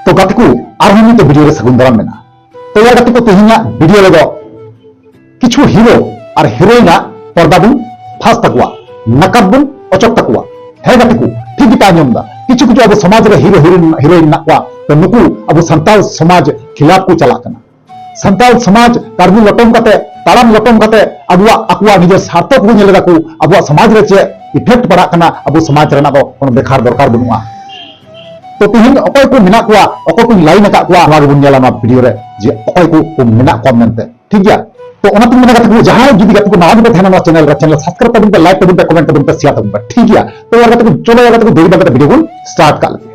तो गाते को आरहम मिते वीडियो रे सगुन दाराम मेना तो यार गाते को तेहिना वीडियो रे किछु हिरो और हिरोइना पर्दा बुन फास तकुआ नकाब बुन अचक तकुआ है गाते को ठीक गिता आंजम दा किछु किछु अब समाज रे हिरो हिरोइन नाकुआ तो नुकु अब संताल समाज खिलाफ को चला कना संताल समाज कार्बु लटम कते ताराम लटम कते अबुआ अकुआ निजे सार्थक को नेले दाकु अबुआ समाज रे चे इफेक्ट पड़ा कना अब समाज रेना दो कोन बेखार दरकार बनुआ तो तेहिन अकय को मेना कुआ अकय को लाइन का कुआ नवा गुन नेला वीडियो रे जे अकय को मेना को मेनते ठीक गया तो ओना तुम मेना गाते को जहां जुदी गाते को नवा जुदी थाना चैनल सब्सक्राइब तबन पे लाइक तबन पे कमेंट तबन पे शेयर तबन पे ठीक गया तो यार गाते को चलो यार गाते को देरी बात वीडियो को स्टार्ट कर लेते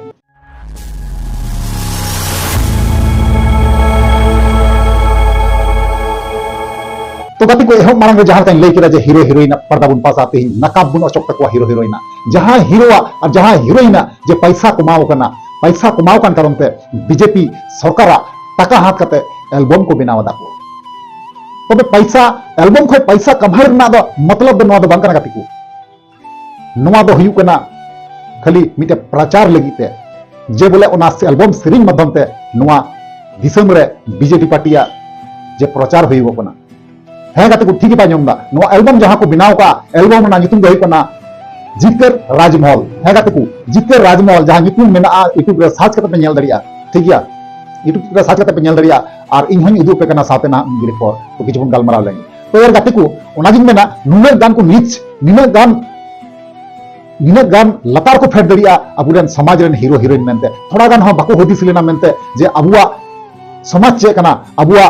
तो गाते को एहो मारंग जहां तक लई केदा जे हीरो हिरोइन पर्दा बुन पास आते नकाब बुन अचक तक हीरो हिरोइना जहां हीरो और जहां हिरोइना जे पैसा कमाओ कना पैसा कमाओ कान कारण ते बीजेपी सरकार टाका हाथ कते एल्बम को बनावा दाको तबे पैसा एल्बम खय पैसा कमाई ना दो मतलब नवा दो बांकना गाते को नवा दो हुयु कना खाली मिटे प्रचार लगिते जे बोले ओना एल्बम सेरिंग माध्यम ते नवा दिसम रे बीजेपी पार्टिया जे प्रचार हुयु कना है गाते को ठीक है पाजम दा नो एल्बम जहां को बनाव का एल्बम ना नितुम दो कना जिकर राजमहल है गाते को जिकर राजमहल जहां नितुम मेना यूट्यूब रे सर्च करते पे नेल दरिया ठीक गया यूट्यूब रे सर्च करते पे नेल दरिया और इन हन उदु पे कना साथे ना गिरे पर तो किछु बन गालमाराव लेंगे तो यार गाते को ओना जिन मेना नुने गान को नीच निने गान लतार को फेड दरिया अबुरेन समाज रेन हीरो हिरोइन मेनते थोड़ा गान हम बाको होदिस लेना मेनते जे अबुआ समाज चे कना अबुआ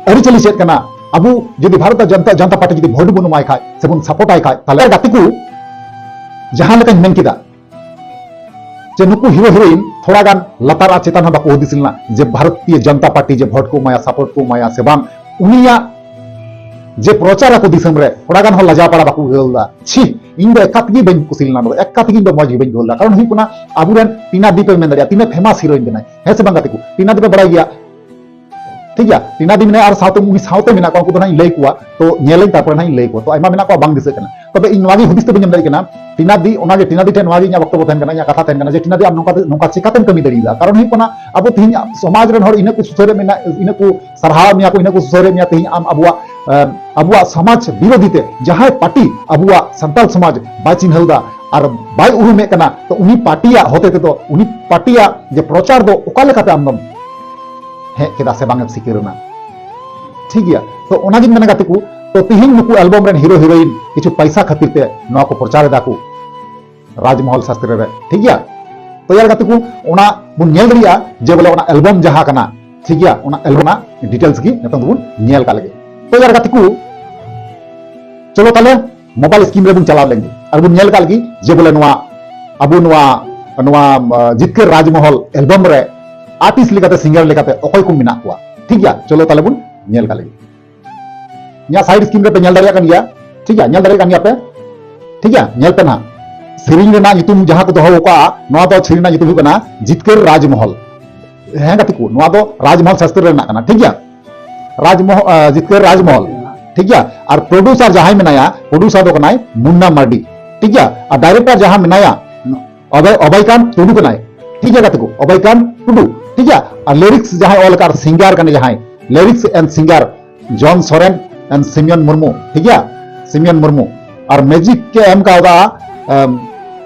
अरिचली चेत कना अब जो भारत जनता पार्टी जो भोट बन एमाय खाय से बन सपोर्ट आय खाय ताले गाते को जहां लेका मेन किदा जे नुकु हीरो हिरोइन थोड़ा गान लतार चेतन बाको होदिस लेना जे भारतीय जनता पार्टी जे भोट को माया सपोर्ट को माया से बांग उनिया जे प्रचार को दिसम रे थोड़ा गान हो लजा पड़ा बाको गेलदा छी इन दो एकातगी बन कुसिलना दो एकातगी दो मौज बन गेलदा कारण हुई कुना अबुरन टीना दीप मेन दरिया तीने फेमस हीरोइन बनाय है से बांगाते को टीना दीप बड़ा गया ठीक है टीना दी मेना और साउते मुगी साउते मेना को ना लई कुआ तो नेले तापर ना लई को तो आइमा मेना को बांग दिसे कना तबे इन नवागी हुदिस ते बन दरी कना टीना दी ओना जे टीना दी ठे नवागी nya वक्तव्य थेन कना या कथा थेन कना जे टीना दी अब नोका चिकातेन कमी दरीदा कारण हुई कोना अब थिन समाज रन हर इने को सुसरे मेना इने को सरहाव मिया को इने को सुसरे मिया थिन आम अबुआ समाज विरोधीते जहां पार्टी अबुआ संताल समाज बाय चिन्हलदा और बाय उरुमे कना तो उनी पार्टिया होते तो उनी पार्टिया जे प्रचार दो ओका लेकाते आमदम है केदा से बांग सिकिरना ठीक गया तो ओना जिन मेना गाते को तो तिहिन नुकु एल्बम रेन हीरो हिरोइन किछु पैसा खातिर ते नवा को प्रचार दाकू राजमहल शास्त्र रे ठीक गया तो यार गाते को ओना बुन नेल दरिया जे बोले ओना एल्बम जहां कना ठीक गया ओना एल्बम ना डिटेल्स की नतन बुन नेल का लगे तो यार गाते को चलो ताले मोबाइल स्क्रीन रे बुन चला लेंगे और बुन नेल का लगी जे बोले नवा अबु नवा जितकर राजमहल एल्बम रे आर्टिस्ट लेकाते सिंगर लेकाते अकय को मिना कुआ ठीक गया चलो ताले बुन नेल का लगी या साइड स्क्रीन रे पे नेल दरिया कन गया ठीक है नेल दरिया कन गया पे ठीक है नेल पे ना सेरिंग रेना नितुम जहां को दोहो का नवा दो सेरिंग ना नितुम कना जितकर राजमहल है गाती को नवा दो राजमहल शास्त्र रेना कना ठीक है राजमहल जितकर राजमहल ठीक है और प्रोड्यूसर जहां मेनाया प्रोड्यूसर दो कनाय मुन्ना मार्डी ठीक है और डायरेक्टर जहां मेनाया अभयकांत टुडू कनाय ठीक है गाती को अभयकांत टुडू ठीक है और लिरिक्स जहां ऑल कार सिंगर कने जहां lyrics and singer John Soren and simian Murmu ठीक है सिमियन मुर्मू और मैजिक के एम का होगा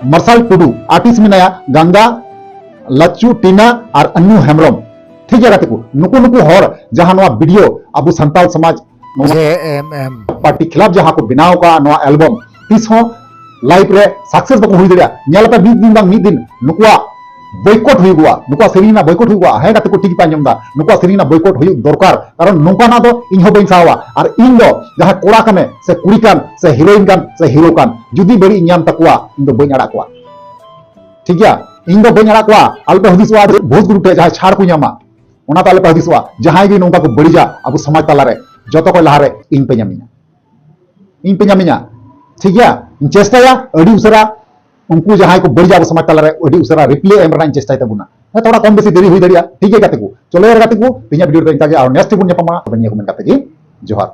मर्साल टुडू आर्टिस्ट में नया गंगा लच्चू टीना और अन्नू हेमरम ठीक है गाते को नुकु नुकु हर जहां नवा वीडियो अब संताल समाज पार्टी खिलाफ जहां को बनाव का नवा एल्बम तीस हो लाइफ रे सक्सेस बको हुई दरिया नेलता मिद दिन नुकुआ बॉयकॉट हुई गुआ नुकुआ सेरिना बॉयकॉट हुई गुआ है गाते को ठीक पांजम दा नुकुआ सेरिना बॉयकॉट हुई दरकार कारण नोका ना दो इन हो बइन सावा और इन दो जहां कोड़ा कने से कुड़ी कान से हीरोइन कान से हीरो कान जुदी बड़ी इन्याम तकुआ इन दो बइन अड़ा कुआ ठीक है इन दो बइन अड़ा कुआ अल्प हदिसवा भोज ग्रुप जहां छाड़ को न्यामा ओना ताले पे हदिसवा जहां गे नोका को बड़ीजा अब समाज ताला रे जतो को लहारे इन पे न्यामिना ठीक है इन चेष्टाया अड़ी उसरा उनको जहां को बड़ी जाब समाज ताला रे अड़ी उसरा रिप्ले एम रना चेष्टा तबुना थोड़ा कम बेसी देरी हुई दरिया ठीक है गाते को चलो यार गाते को तिना वीडियो रे इंता और नेक्स्ट बुन नेपमा बनिया को मन गाते की जोहार।